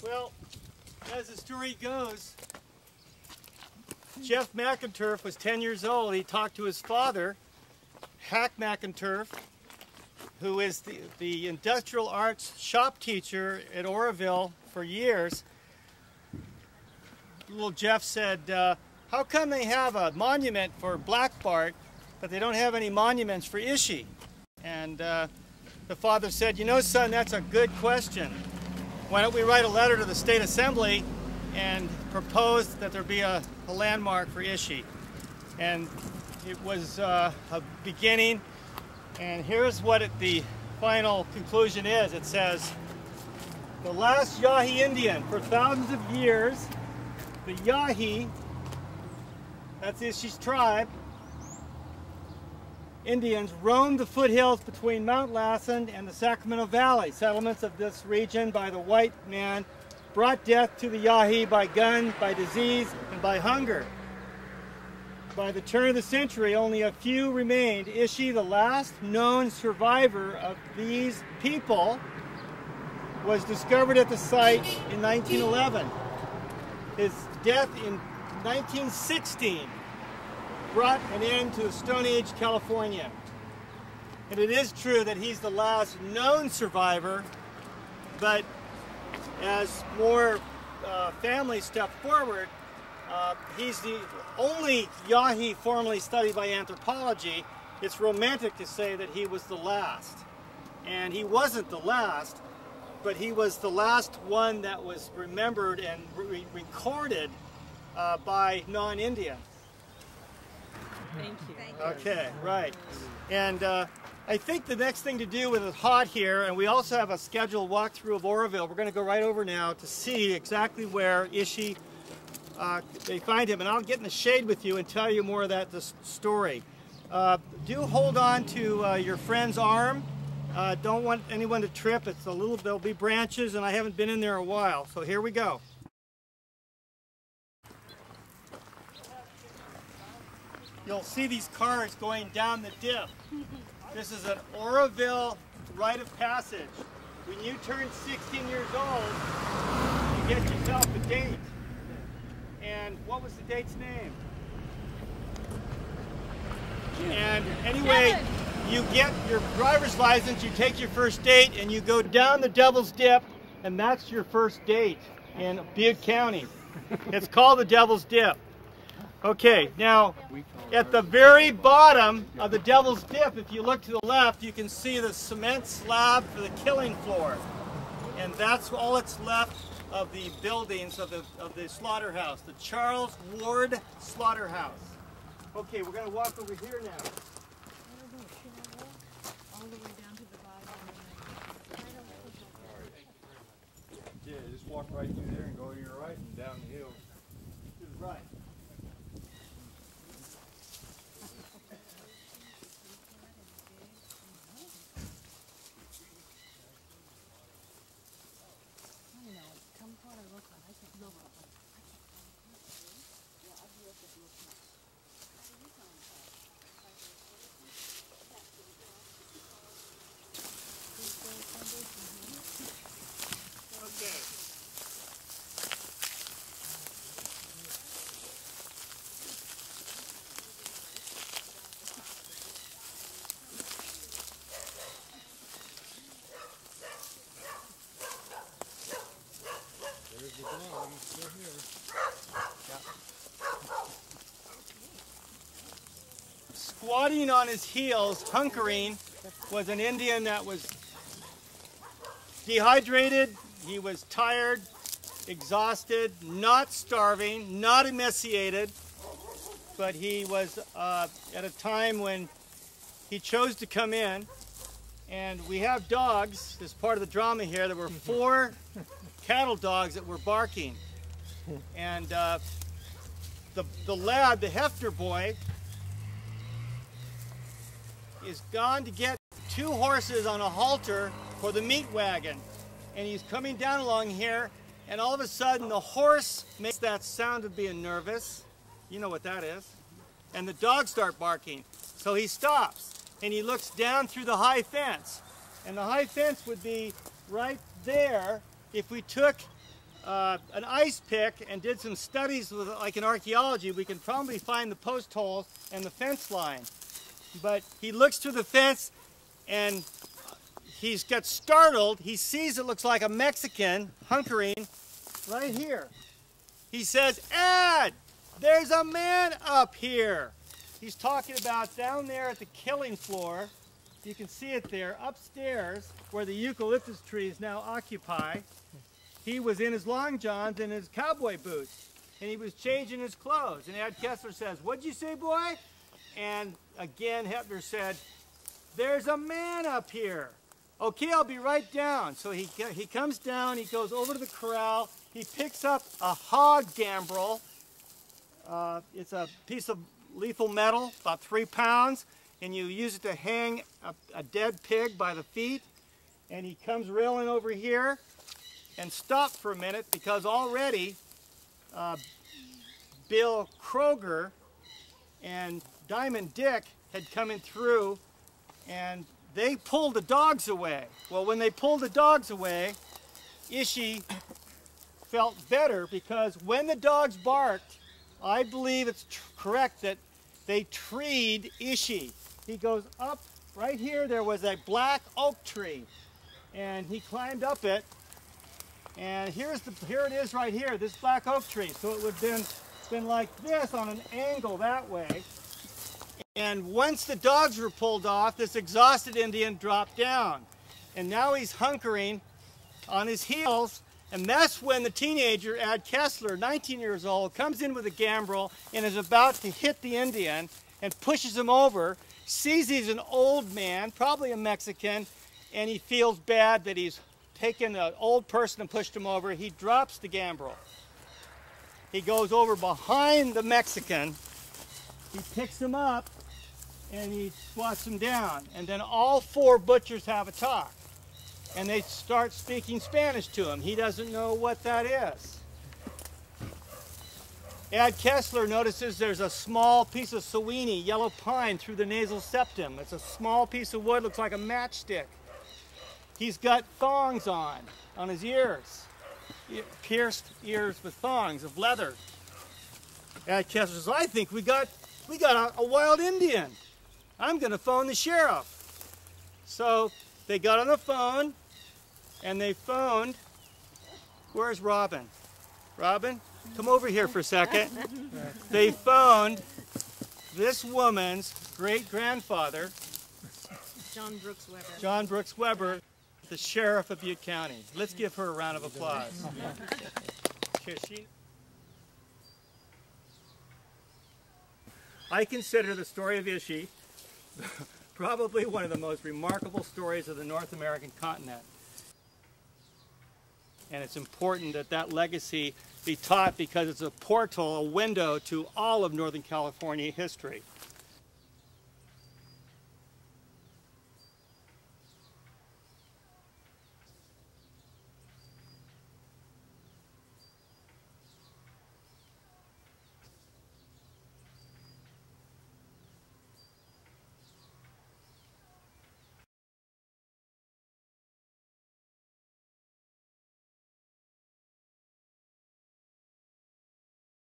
Well, as the story goes, Jeff McInturf was 10 years old. He talked to his father, Hack McInturf, who is the industrial arts shop teacher at Oroville for years. Little Jeff said, how come they have a monument for Black Bart, but they don't have any monuments for Ishi? And the father said, you know, son, that's a good question. Why don't we write a letter to the State Assembly and propose that there be a landmark for Ishi? And it was a beginning, and here's what the final conclusion is. It says, the last Yahi Indian for thousands of years, the Yahi, that's Ishi's tribe, Indians roamed the foothills between Mount Lassen and the Sacramento Valley. Settlements of this region by the white man brought death to the Yahi by gun, by disease, and by hunger. By the turn of the century, only a few remained. Ishi, the last known survivor of these people, was discovered at the site in 1911. His death in 1916 brought an end to the Stone Age California. And it is true that he's the last known survivor, but as more families step forward, he's the only Yahi formally studied by anthropology. It's romantic to say that he was the last. And he wasn't the last, but he was the last one that was remembered and recorded by non-Indians. Thank you. Okay, right. And I think the next thing to do with it hot here, and we also have a scheduled walkthrough of Oroville. We're going to go right over now to see exactly where Ishi, they find him. And I'll get in the shade with you and tell you more of that story. Do hold on to your friend's arm. Don't want anyone to trip. It's a little, there'll be branches, and I haven't been in there a while. So here we go. You'll see these cars going down the dip. This is an Oroville rite of passage. When you turn 16 years old, you get yourself a date. And what was the date's name? And anyway, you get your driver's license, you take your first date, and you go down the Devil's Dip, and that's your first date in Butte County. It's called the Devil's Dip. Okay, now at the very bottom of the Devil's Dip, if you look to the left, you can see the cement slab for the killing floor. And that's all that's left of the buildings of the slaughterhouse, the Charles Ward Slaughterhouse. Okay, we're going to walk over here now. All the way down to the bottom. Yeah, just walk right through there and go to your right and down the hill. To the right. Squatting on his heels, hunkering, was an Indian that was dehydrated, he was tired, exhausted, not starving, not emaciated, but he was at a time when he chose to come in. And we have dogs, as part of the drama here. There were 4 cattle dogs that were barking. And the lad, the Hefner boy, is gone to get 2 horses on a halter for the meat wagon. And he's coming down along here, and all of a sudden the horse makes that sound of being nervous. You know what that is. And the dogs start barking. So he stops, and he looks down through the high fence. And the high fence would be right there if we took an ice pick and did some studies with, like in archaeology, we can probably find the post holes and the fence line. But he looks through the fence and he's got startled. He sees it looks like a Mexican hunkering right here. He says, "Ed, there's a man up here." He's talking about down there at the killing floor. You can see it there, upstairs, where the eucalyptus trees now occupy. He was in his long johns and his cowboy boots, and he was changing his clothes. And Ed Kessler says, "What'd you say, boy?" And again, Hepner said, "There's a man up here." "Okay, I'll be right down." So he comes down, he goes over to the corral, he picks up a hog gambrel. It's a piece of lethal metal, about 3 pounds, and you use it to hang a dead pig by the feet. And he comes railing over here and stopped for a minute because already Bill Kroger and Diamond Dick had come in through and they pulled the dogs away. Well, when they pulled the dogs away, Ishi felt better because when the dogs barked, I believe it's correct that they treed Ishi. He goes up, right here there was a black oak tree, and he climbed up it, and here it is right here, this black oak tree. So it would have been like this on an angle that way. And once the dogs were pulled off, this exhausted Indian dropped down. And now he's hunkering on his heels. And that's when the teenager, Ed Kessler, 19 years old, comes in with a gambrel and is about to hit the Indian and pushes him over, sees he's an old man, probably a Mexican, and he feels bad that he's taken an old person and pushed him over. He drops the gambrel. He goes over behind the Mexican, he picks him up, and he swats him down. And then all 4 butchers have a talk. And they start speaking Spanish to him. He doesn't know what that is. Ed Kessler notices there's a small piece of Sowini, yellow pine, through the nasal septum. It's a small piece of wood, looks like a matchstick. He's got thongs on his ears, pierced ears with thongs of leather. Ed Kessler says, "I think we got a wild Indian. I'm going to phone the sheriff." So they got on the phone and they phoned, where's Robin? Robin, come over here for a second. They phoned this woman's great-grandfather, John Brooks Weber. John Brooks Weber, the sheriff of Butte County. Let's give her a round of applause. Here, I consider the story of Ishi probably one of the most remarkable stories of the North American continent. And it's important that that legacy be taught because it's a portal, a window to all of Northern California history.